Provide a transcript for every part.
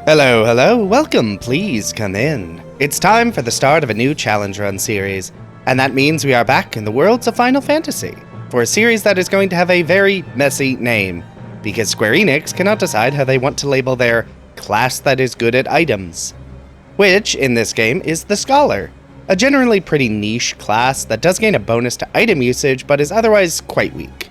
Hello, hello, welcome, please come in. It's time for the start of a new challenge run series, and that means we are back in the worlds of Final Fantasy, for a series that is going to have a very messy name, because Square Enix cannot decide how they want to label their class that is good at items, which, in this game, is the Scholar, a generally pretty niche class that does gain a bonus to item usage, but is otherwise quite weak.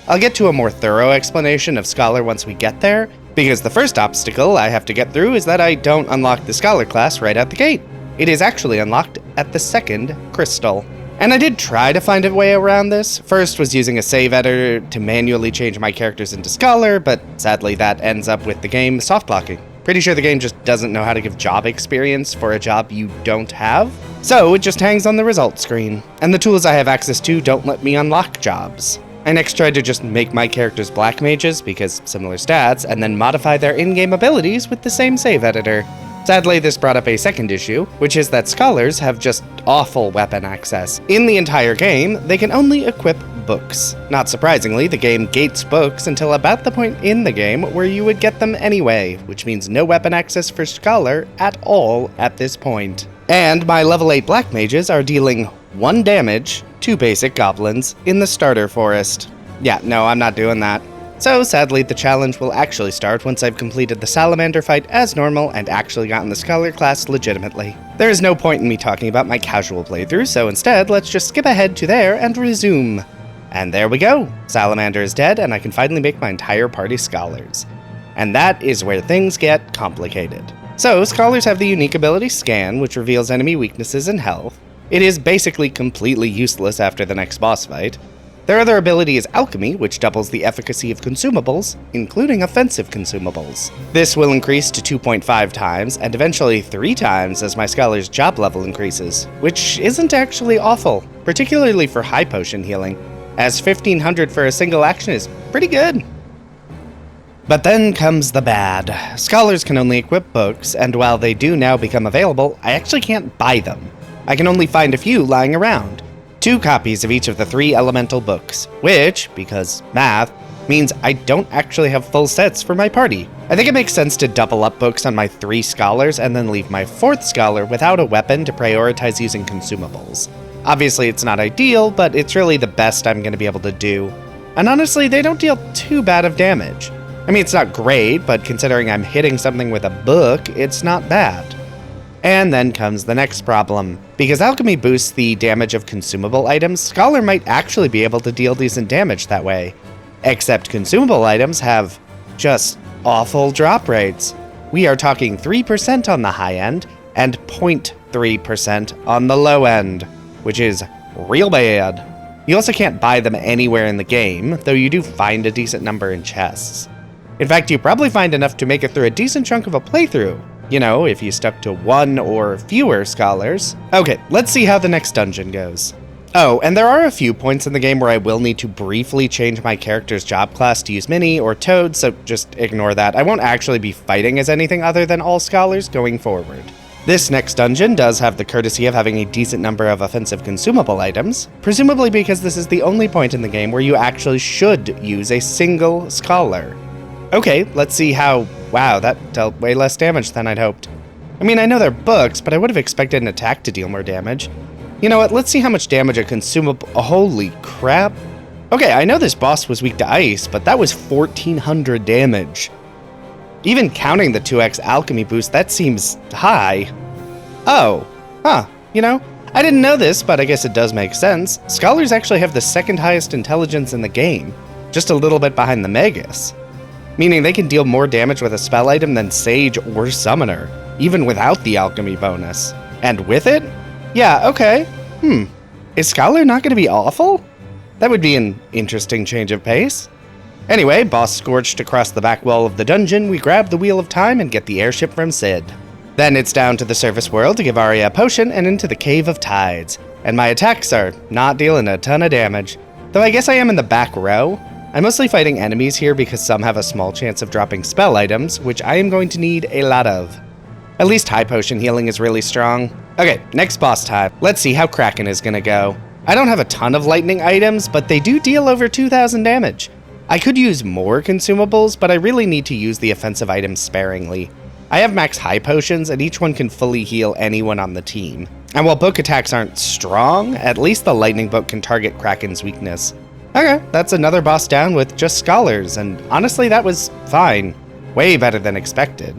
I'll get to a more thorough explanation of Scholar once we get there, because the first obstacle I have to get through is that I don't unlock the Scholar class right out the gate. It is actually unlocked at the second crystal. And I did try to find a way around this. First was using a save editor to manually change my characters into Scholar, but sadly that ends up with the game soft blocking. Pretty sure the game just doesn't know how to give job experience for a job you don't have. So it just hangs on the results screen, and the tools I have access to don't let me unlock jobs. I next tried to just make my characters black mages, because similar stats, and then modify their in-game abilities with the same save editor. Sadly, this brought up a second issue, which is that Scholars have just awful weapon access. In the entire game, they can only equip books. Not surprisingly, the game gates books until about the point in the game where you would get them anyway, which means no weapon access for Scholar at all at this point. And my level 8 black mages are dealing 1 damage to basic goblins in the starter forest. Yeah, no, I'm not doing that. So sadly, the challenge will actually start once I've completed the salamander fight as normal and actually gotten the Scholar class legitimately. There is no point in me talking about my casual playthrough, so instead, let's just skip ahead to there and resume. And there we go! Salamander is dead, and I can finally make my entire party Scholars. And that is where things get complicated. So, Scholars have the unique ability Scan, which reveals enemy weaknesses and health. It is basically completely useless after the next boss fight. Their other ability is Alchemy, which doubles the efficacy of consumables, including offensive consumables. This will increase to 2.5 times, and eventually 3 times as my Scholar's job level increases, which isn't actually awful, particularly for high potion healing, as 1500 for a single action is pretty good. But then comes the bad. Scholars can only equip books, and while they do now become available, I actually can't buy them. I can only find a few lying around. 2 copies of each of the 3 elemental books, which, because math, means I don't actually have full sets for my party. I think it makes sense to double up books on my 3 Scholars and then leave my 4th Scholar without a weapon to prioritize using consumables. Obviously it's not ideal, but it's really the best I'm going to be able to do. And honestly, they don't deal too bad of damage. I mean, it's not great, but considering I'm hitting something with a book, it's not bad. And then comes the next problem. Because Alchemy boosts the damage of consumable items, Scholar might actually be able to deal decent damage that way. Except consumable items have just awful drop rates. We are talking 3% on the high end, and 0.3% on the low end, which is real bad. You also can't buy them anywhere in the game, though you do find a decent number in chests. In fact, you probably find enough to make it through a decent chunk of a playthrough. You know, if you stuck to 1 or fewer Scholars. Okay, let's see how the next dungeon goes. Oh, and there are a few points in the game where I will need to briefly change my character's job class to use Mini or Toad, so just ignore that. I won't actually be fighting as anything other than all Scholars going forward. This next dungeon does have the courtesy of having a decent number of offensive consumable items, presumably because this is the only point in the game where you actually should use a single Scholar. Okay, let's see how... Wow, that dealt way less damage than I'd hoped. I mean, I know they're books, but I would have expected an attack to deal more damage. You know what, let's see how much damage a consumable... Holy crap. Okay, I know this boss was weak to ice, but that was 1400 damage. Even counting the 2x alchemy boost, that seems high. Oh, you know, I didn't know this, but I guess it does make sense. Scholars actually have the second highest intelligence in the game, just a little bit behind the Magus. Meaning they can deal more damage with a spell item than Sage or Summoner, even without the alchemy bonus. And with it? Yeah, okay. Is Scholar not going to be awful? That would be an interesting change of pace. Anyway, boss scorched across the back wall of the dungeon, we grab the Wheel of Time and get the airship from Sid. Then it's down to the surface world to give Arya a potion and into the Cave of Tides. And my attacks are not dealing a ton of damage. Though I guess I am in the back row. I'm mostly fighting enemies here because some have a small chance of dropping spell items, which I am going to need a lot of. At least high potion healing is really strong. Okay, next boss time. Let's see how Kraken is gonna go. I don't have a ton of lightning items, but they do deal over 2000 damage. I could use more consumables, but I really need to use the offensive items sparingly. I have max high potions, and each one can fully heal anyone on the team. And while book attacks aren't strong, at least the lightning book can target Kraken's weakness. Okay, that's another boss down with just scholars, and honestly that was fine. Way better than expected.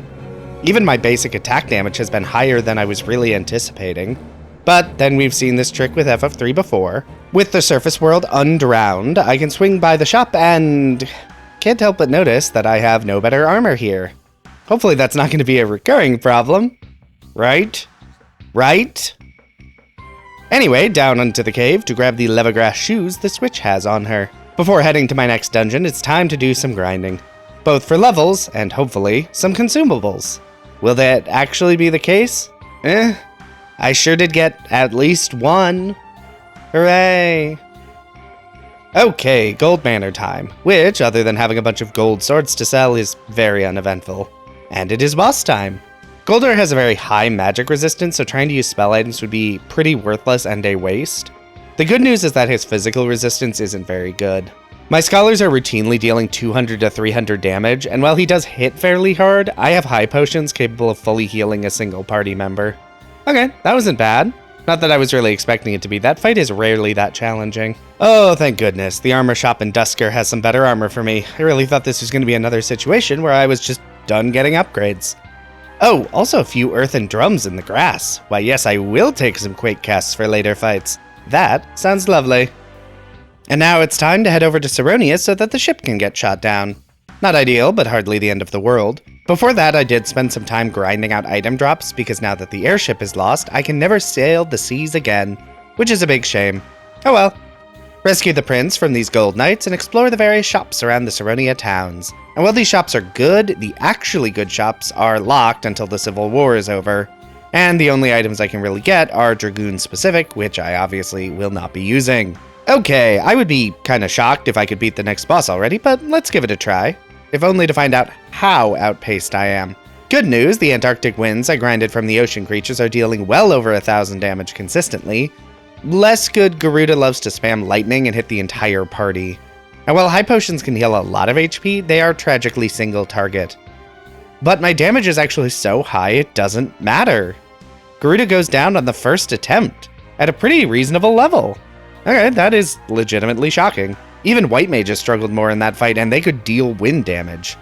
Even my basic attack damage has been higher than I was really anticipating. But then we've seen this trick with FF3 before. With the surface world undrowned, I can swing by the shop and can't help but notice that I have no better armor here. Hopefully that's not going to be a recurring problem. Right? Right? Anyway, down into the cave to grab the leathergrass shoes the Switch has on her. Before heading to my next dungeon, it's time to do some grinding. Both for levels, and hopefully, some consumables. Will that actually be the case? I sure did get at least one. Hooray! Okay, gold manor time, which, other than having a bunch of gold swords to sell, is very uneventful. And it is boss time. Goldar has a very high magic resistance, so trying to use spell items would be pretty worthless and a waste. The good news is that his physical resistance isn't very good. My scholars are routinely dealing 200 to 300 damage, and while he does hit fairly hard, I have high potions capable of fully healing a single party member. Okay, that wasn't bad. Not that I was really expecting it to be. That fight is rarely that challenging. Oh, thank goodness. The armor shop in Dusker has some better armor for me. I really thought this was going to be another situation where I was just done getting upgrades. Oh, also a few earthen drums in the grass. Why yes, I will take some quake casts for later fights. That sounds lovely. And now it's time to head over to Saronia so that the ship can get shot down. Not ideal, but hardly the end of the world. Before that, I did spend some time grinding out item drops, because now that the airship is lost, I can never sail the seas again, which is a big shame. Oh well. Rescue the prince from these gold knights and explore the various shops around the Saronia towns. And while these shops are good, the actually good shops are locked until the Civil War is over. And the only items I can really get are Dragoon specific, which I obviously will not be using. Okay, I would be kinda shocked if I could beat the next boss already, but let's give it a try. If only to find out how outpaced I am. Good news, the Antarctic winds I grinded from the ocean creatures are dealing well over 1,000 damage consistently. Less good, Garuda loves to spam lightning and hit the entire party. And while high potions can heal a lot of HP, they are tragically single target. But my damage is actually so high it doesn't matter. Garuda goes down on the first attempt, at a pretty reasonable level. Okay, that is legitimately shocking. Even white mages struggled more in that fight, and they could deal wind damage.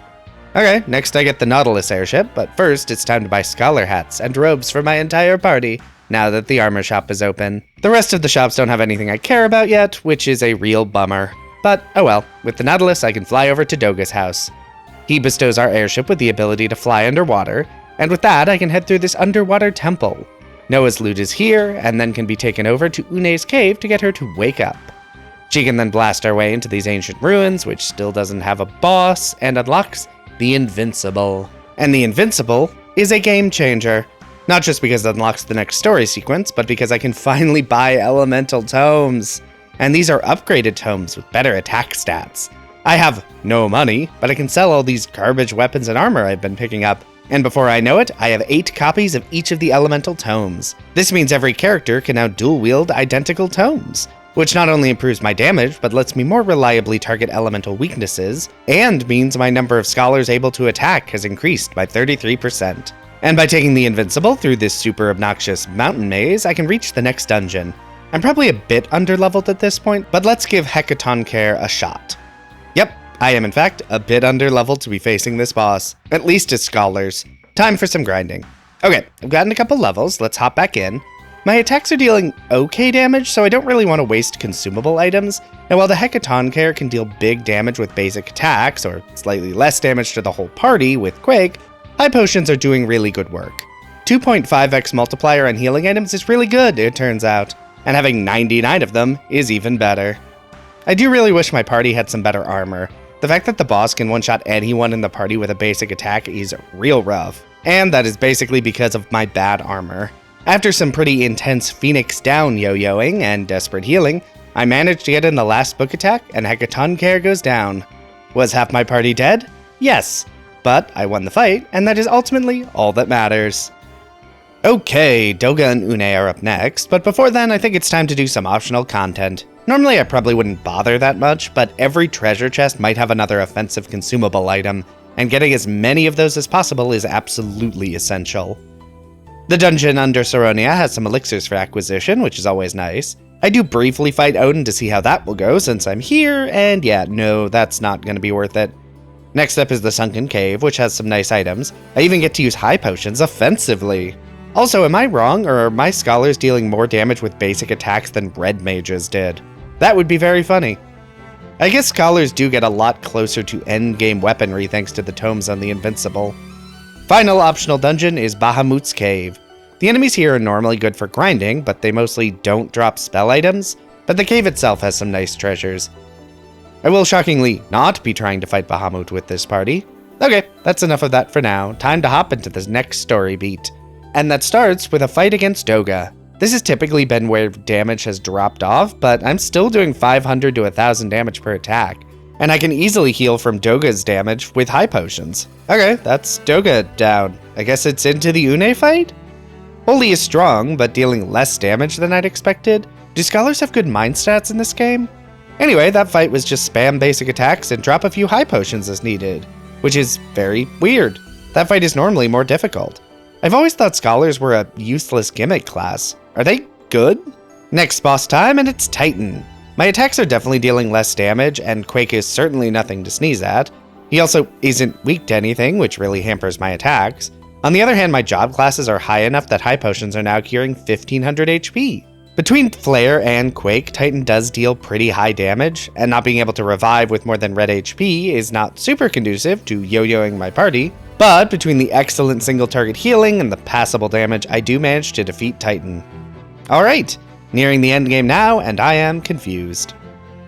Okay, next I get the Nautilus airship, but first it's time to buy scholar hats and robes for my entire party, now that the armor shop is open. The rest of the shops don't have anything I care about yet, which is a real bummer. But, oh well, with the Nautilus I can fly over to Doga's house. He bestows our airship with the ability to fly underwater, and with that I can head through this underwater temple. Noah's loot is here, and then can be taken over to Une's cave to get her to wake up. She can then blast our way into these ancient ruins, which still doesn't have a boss, and unlocks the Invincible. And the Invincible is a game changer. Not just because it unlocks the next story sequence, but because I can finally buy elemental tomes. And these are upgraded tomes with better attack stats. I have no money, but I can sell all these garbage weapons and armor I've been picking up. And before I know it, I have 8 copies of each of the elemental tomes. This means every character can now dual-wield identical tomes, which not only improves my damage, but lets me more reliably target elemental weaknesses, and means my number of scholars able to attack has increased by 33%. And by taking the Invincible through this super obnoxious mountain maze, I can reach the next dungeon. I'm probably a bit underleveled at this point, but let's give Hecatoncare a shot. Yep, I am in fact a bit underleveled to be facing this boss, at least as scholars. Time for some grinding. Okay, I've gotten a couple levels, let's hop back in. My attacks are dealing okay damage, so I don't really want to waste consumable items. Now while the Hecatoncare can deal big damage with basic attacks, or slightly less damage to the whole party with Quake, high potions are doing really good work. 2.5x multiplier on healing items is really good, it turns out, and having 99 of them is even better. I do really wish my party had some better armor. The fact that the boss can one-shot anyone in the party with a basic attack is real rough, and that is basically because of my bad armor. After some pretty intense Phoenix down yo-yoing and desperate healing, I managed to get in the last book attack and Hecatoncare goes down. Was half my party dead? Yes, but I won the fight, and that is ultimately all that matters. Okay, Doga and Une are up next, but before then I think it's time to do some optional content. Normally I probably wouldn't bother that much, but every treasure chest might have another offensive consumable item, and getting as many of those as possible is absolutely essential. The dungeon under Saronia has some elixirs for acquisition, which is always nice. I do briefly fight Odin to see how that will go since I'm here, and yeah, no, that's not going to be worth it. Next up is the Sunken Cave, which has some nice items. I even get to use high potions offensively. Also, am I wrong, or are my scholars dealing more damage with basic attacks than red mages did? That would be very funny. I guess scholars do get a lot closer to endgame weaponry thanks to the tomes on the Invincible. Final optional dungeon is Bahamut's Cave. The enemies here are normally good for grinding, but they mostly don't drop spell items, but the cave itself has some nice treasures. I will shockingly not be trying to fight Bahamut with this party. Okay, that's enough of that for now. Time to hop into this next story beat. And that starts with a fight against Doga. This has typically been where damage has dropped off, but I'm still doing 500 to 1000 damage per attack, and I can easily heal from Doga's damage with high potions. Okay, that's Doga down. I guess it's into the Une fight? Holy is strong, but dealing less damage than I'd expected. Do scholars have good mind stats in this game? Anyway, that fight was just spam basic attacks and drop a few high potions as needed, which is very weird. That fight is normally more difficult. I've always thought scholars were a useless gimmick class. Are they good? Next boss time, and it's Titan. My attacks are definitely dealing less damage, and Quake is certainly nothing to sneeze at. He also isn't weak to anything, which really hampers my attacks. On the other hand, my job classes are high enough that high potions are now curing 1500 HP. Between Flare and Quake, Titan does deal pretty high damage, and not being able to revive with more than red HP is not super conducive to yo-yoing my party, but between the excellent single target healing and the passable damage, I do manage to defeat Titan. Alright, nearing the endgame now, and I am confused.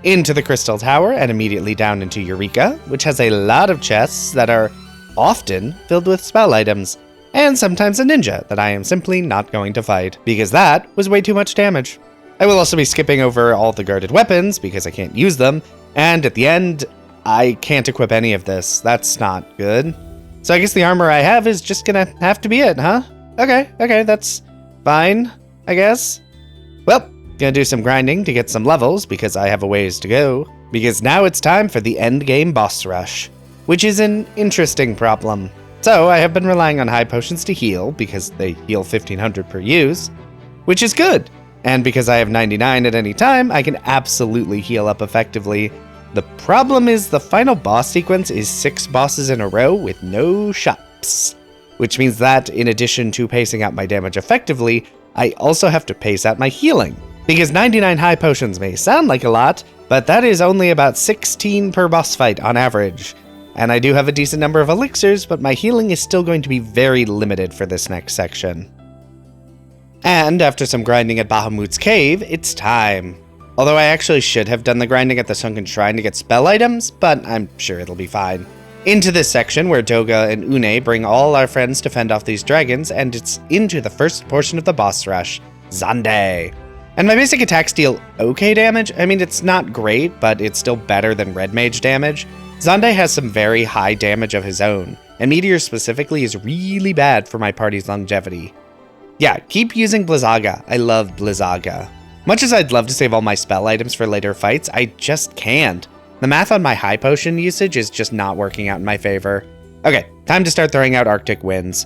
Into the Crystal Tower and immediately down into Eureka, which has a lot of chests that are often filled with spell items, and sometimes a ninja that I am simply not going to fight, because that was way too much damage. I will also be skipping over all the guarded weapons because I can't use them, and at the end, I can't equip any of this. That's not good. So I guess the armor I have is just gonna have to be it, huh? Okay, that's fine, I guess. Well, gonna do some grinding to get some levels because I have a ways to go, because now it's time for the endgame boss rush, which is an interesting problem. So I have been relying on high potions to heal because they heal 1500 per use, which is good. And because I have 99 at any time, I can absolutely heal up effectively. The problem is the final boss sequence is 6 bosses in a row with no shops, which means that in addition to pacing out my damage effectively, I also have to pace out my healing. Because 99 high potions may sound like a lot, but that is only about 16 per boss fight on average. And I do have a decent number of elixirs, but my healing is still going to be very limited for this next section. And after some grinding at Bahamut's Cave, it's time. Although I actually should have done the grinding at the Sunken Shrine to get spell items, but I'm sure it'll be fine. Into this section where Doga and Une bring all our friends to fend off these dragons, and it's into the first portion of the boss rush, Xande. And my basic attacks deal okay damage. I mean, it's not great, but it's still better than red mage damage. Xande has some very high damage of his own, and Meteor specifically is really bad for my party's longevity. Yeah, keep using Blizzaga. I love Blizzaga. Much as I'd love to save all my spell items for later fights, I just can't. The math on my high potion usage is just not working out in my favor. Okay, time to start throwing out Arctic Winds.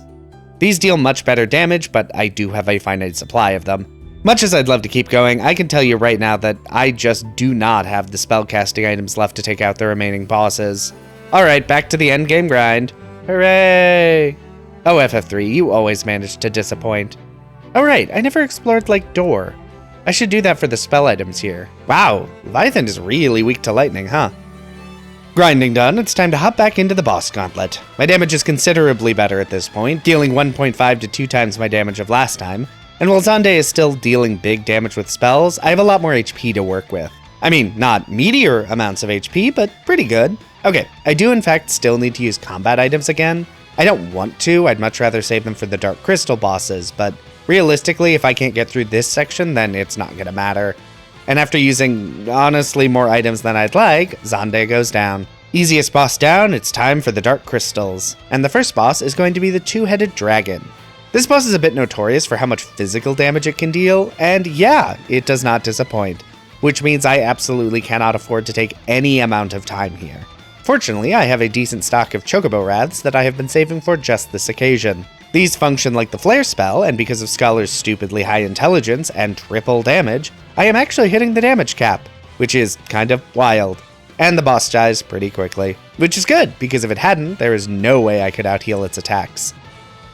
These deal much better damage, but I do have a finite supply of them. Much as I'd love to keep going, I can tell you right now that I just do not have the spellcasting items left to take out the remaining bosses. Alright, back to the endgame grind. Hooray! Oh, FF3, you always manage to disappoint. Oh right, I never explored Lake Door. I should do that for the spell items here. Wow, Leviathan is really weak to lightning, huh? Grinding done, it's time to hop back into the boss gauntlet. My damage is considerably better at this point, dealing 1.5 to 2 times my damage of last time. And while Xande is still dealing big damage with spells, I have a lot more HP to work with. I mean, not meteor amounts of HP, but pretty good. Okay, I do in fact still need to use combat items again. I don't want to, I'd much rather save them for the Dark Crystal bosses, but realistically, if I can't get through this section, then it's not gonna matter. And after using, honestly, more items than I'd like, Xande goes down. Easiest boss down, it's time for the Dark Crystals. And the first boss is going to be the Two-Headed Dragon. This boss is a bit notorious for how much physical damage it can deal, and yeah, it does not disappoint. Which means I absolutely cannot afford to take any amount of time here. Fortunately, I have a decent stock of chocobo wraths that I have been saving for just this occasion. These function like the flare spell, and because of Scholar's stupidly high intelligence and triple damage, I am actually hitting the damage cap, which is kind of wild. And the boss dies pretty quickly, which is good, because if it hadn't, there is no way I could out-heal its attacks.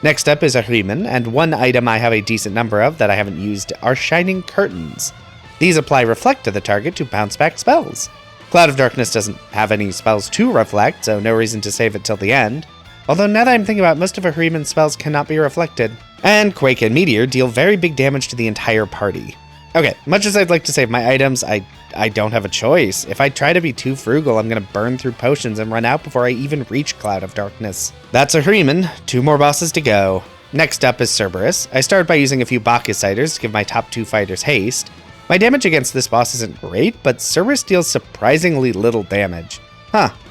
Next up is a Riemann, and one item I have a decent number of that I haven't used are Shining Curtains. These apply Reflect to the target to bounce back spells. Cloud of Darkness doesn't have any spells to reflect, so no reason to save it till the end. Although now that I'm thinking about it, most of a Riemann spells cannot be reflected. And Quake and Meteor deal very big damage to the entire party. Okay, much as I'd like to save my items, I don't have a choice. If I try to be too frugal, I'm gonna burn through potions and run out before I even reach Cloud of Darkness. That's a Riemann, 2 more bosses to go. Next up is Cerberus. I started by using a few Bacchus-ciders to give my top 2 fighters haste. My damage against this boss isn't great, but Cerberus deals surprisingly little damage.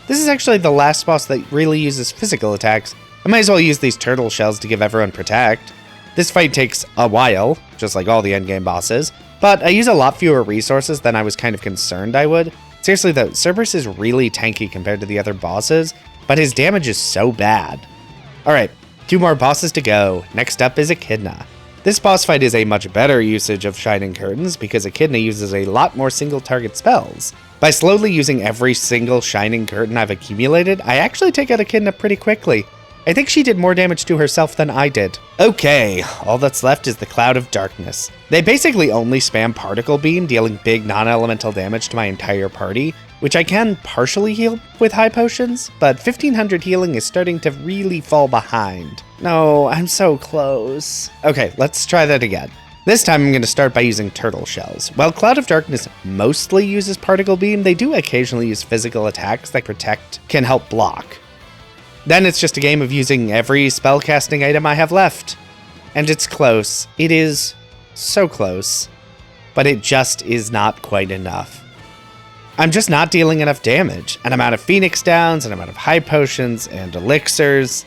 This is actually the last boss that really uses physical attacks. I might as well use these turtle shells to give everyone Protect. This fight takes a while, just like all the endgame bosses, but I use a lot fewer resources than I was kind of concerned I would. Seriously though, Cerberus is really tanky compared to the other bosses, but his damage is so bad. Alright, 2 more bosses to go. Next up is Echidna. This boss fight is a much better usage of Shining Curtains because Echidna uses a lot more single target spells. By slowly using every single Shining Curtain I've accumulated, I actually take out Echidna pretty quickly. I think she did more damage to herself than I did. Okay, all that's left is the Cloud of Darkness. They basically only spam Particle Beam, dealing big non-elemental damage to my entire party, which I can partially heal with high potions, but 1500 healing is starting to really fall behind. No, I'm so close. Okay, let's try that again. This time I'm going to start by using turtle shells. While Cloud of Darkness mostly uses Particle Beam, they do occasionally use physical attacks that Protect can help block. Then it's just a game of using every spellcasting item I have left. And it's close. It is so close. But it just is not quite enough. I'm just not dealing enough damage, and I'm out of Phoenix Downs, and I'm out of high potions and elixirs.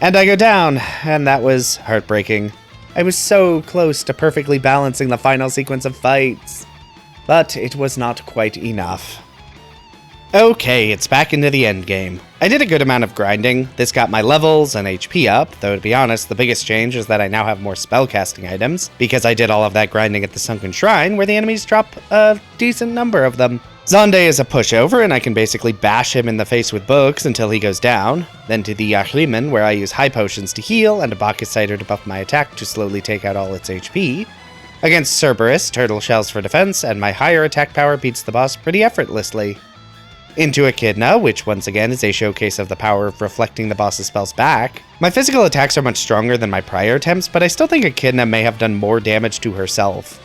And I go down, and that was heartbreaking. I was so close to perfectly balancing the final sequence of fights. But it was not quite enough. Okay, it's back into the endgame. I did a good amount of grinding. This got my levels and HP up, though to be honest, the biggest change is that I now have more spellcasting items, because I did all of that grinding at the Sunken Shrine, where the enemies drop a decent number of them. Zonde is a pushover, and I can basically bash him in the face with books until he goes down. Then to the Yahriman, where I use high potions to heal, and a Bacchus-cider to buff my attack to slowly take out all its HP. Against Cerberus, turtle shells for defense, and my higher attack power beats the boss pretty effortlessly. Into Echidna, which once again is a showcase of the power of reflecting the boss's spells back. My physical attacks are much stronger than my prior attempts, but I still think Echidna may have done more damage to herself.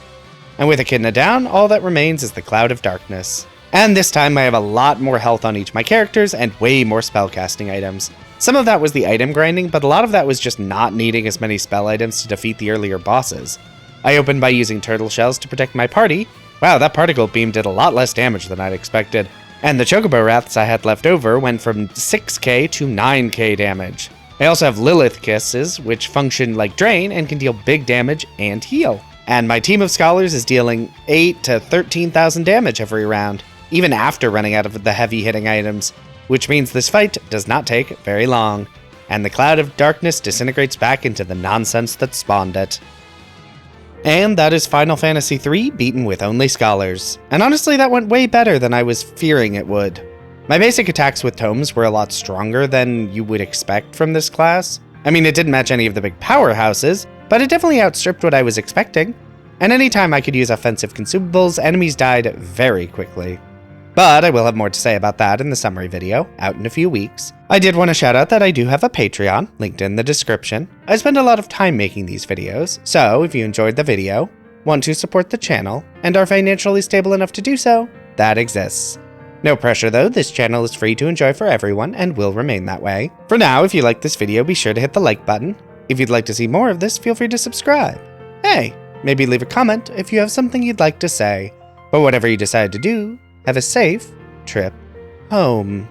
And with Echidna down, all that remains is the Cloud of Darkness. And this time I have a lot more health on each of my characters and way more spellcasting items. Some of that was the item grinding, but a lot of that was just not needing as many spell items to defeat the earlier bosses. I opened by using turtle shells to protect my party. Wow, that particle beam did a lot less damage than I'd expected. And the chocobo wraths I had left over went from 6k to 9k damage. I also have Lilith Kisses, which function like Drain and can deal big damage and heal. And my team of scholars is dealing 8 to 13,000 damage every round, even after running out of the heavy hitting items, which means this fight does not take very long, and the Cloud of Darkness disintegrates back into the nonsense that spawned it. And that is Final Fantasy III beaten with only scholars. And honestly, that went way better than I was fearing it would. My basic attacks with tomes were a lot stronger than you would expect from this class. I mean, it didn't match any of the big powerhouses, but it definitely outstripped what I was expecting. And anytime I could use offensive consumables, enemies died very quickly. But I will have more to say about that in the summary video, out in a few weeks. I did want to shout out that I do have a Patreon, linked in the description. I spend a lot of time making these videos, so if you enjoyed the video, want to support the channel, and are financially stable enough to do so, that exists. No pressure though, this channel is free to enjoy for everyone and will remain that way. For now, if you liked this video, be sure to hit the like button. If you'd like to see more of this, feel free to subscribe. Hey, maybe leave a comment if you have something you'd like to say. But whatever you decide to do, have a safe trip home.